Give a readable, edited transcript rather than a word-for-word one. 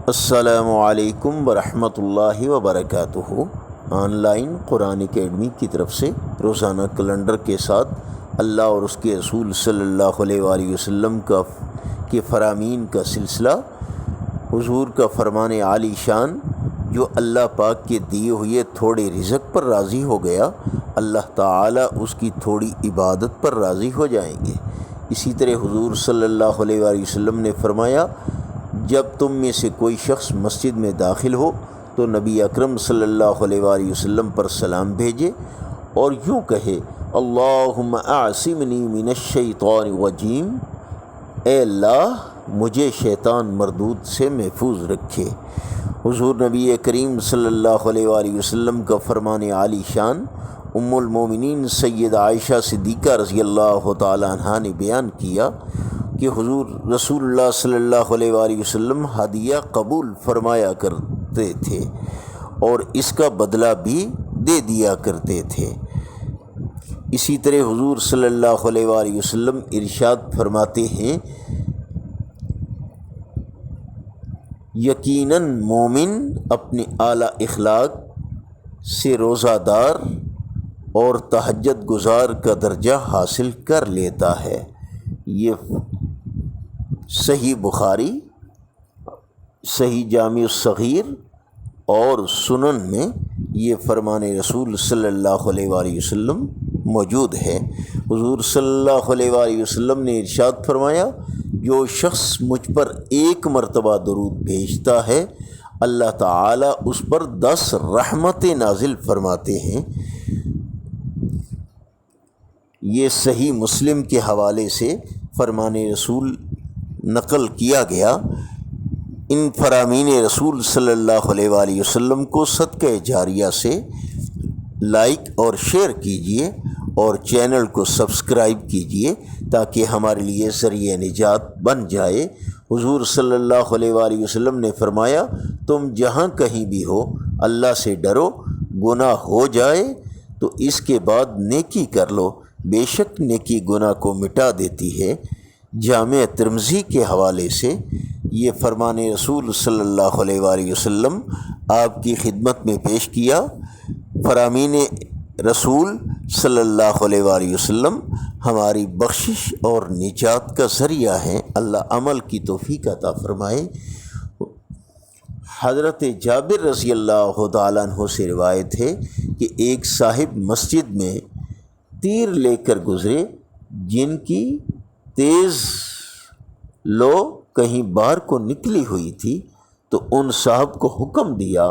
السلام علیکم ورحمۃ اللہ وبرکاتہ۔ آن لائن قرآن اکیڈمی کی طرف سے روزانہ کیلنڈر کے ساتھ اللہ اور اس کے رسول صلی اللہ علیہ وآلہ وسلم کے فرامین کا سلسلہ، حضور کا فرمان عالی شان، جو اللہ پاک کے دیے ہوئے تھوڑے رزق پر راضی ہو گیا، اللہ تعالیٰ اس کی تھوڑی عبادت پر راضی ہو جائیں گے۔ اسی طرح حضور صلی اللہ علیہ وآلہ وسلم نے فرمایا، جب تم میں سے کوئی شخص مسجد میں داخل ہو تو نبی اکرم صلی اللہ علیہ وآلہ وسلم پر سلام بھیجے اور یوں کہے، اللہم اعصمنی من الشیطان الرجیم، اے اللہ مجھے شیطان مردود سے محفوظ رکھے۔ حضور نبی کریم صلی اللہ علیہ وآلہ وسلم کا فرمان عالی شان ام المومنین سید عائشہ صدیقہ رضی اللہ تعالی عنہا نے بیان کیا کہ حضور رسول اللہ صلی اللہ علیہ وآلہ وسلم ہدیہ قبول فرمایا کرتے تھے اور اس کا بدلہ بھی دے دیا کرتے تھے۔ اسی طرح حضور صلی اللہ علیہ وآلہ وسلم ارشاد فرماتے ہیں، یقیناً مومن اپنے اعلیٰ اخلاق سے روزہ دار اور تہجد گزار کا درجہ حاصل کر لیتا ہے۔ یہ صحیح بخاری، صحیح جامع الصغیر اور سنن میں یہ فرمان رسول صلی اللہ علیہ وآلہ وسلم موجود ہے۔ حضور صلی اللہ علیہ وآلہ وسلم نے ارشاد فرمایا، جو شخص مجھ پر ایک مرتبہ درود بھیجتا ہے، اللہ تعالیٰ اس پر 10 رحمتیں نازل فرماتے ہیں۔ یہ صحیح مسلم کے حوالے سے فرمان رسول نقل کیا گیا۔ ان فرامین رسول صلی اللہ علیہ وآلہ وسلم کو صدقہ جاریہ سے لائک اور شیئر کیجیے اور چینل کو سبسکرائب کیجیے تاکہ ہمارے لیے ذریعہ نجات بن جائے۔ حضور صلی اللہ علیہ وآلہ وسلم نے فرمایا، تم جہاں کہیں بھی ہو اللہ سے ڈرو، گناہ ہو جائے تو اس کے بعد نیکی کر لو، بے شک نیکی گناہ کو مٹا دیتی ہے۔ جامع ترمذی کے حوالے سے یہ فرمان رسول صلی اللہ علیہ وآلہ وسلم آپ کی خدمت میں پیش کیا۔ فرامین رسول صلی اللہ علیہ وآلہ وسلم ہماری بخشش اور نجات کا ذریعہ ہیں۔ اللہ عمل کی توفیق عطا فرمائے۔ حضرت جابر رضی اللہ تعالیٰ عنہ سے روایت ہے کہ ایک صاحب مسجد میں تیر لے کر گزرے، جن کی تیز لو کہیں باہر کو نکلی ہوئی تھی، تو ان صاحب کو حکم دیا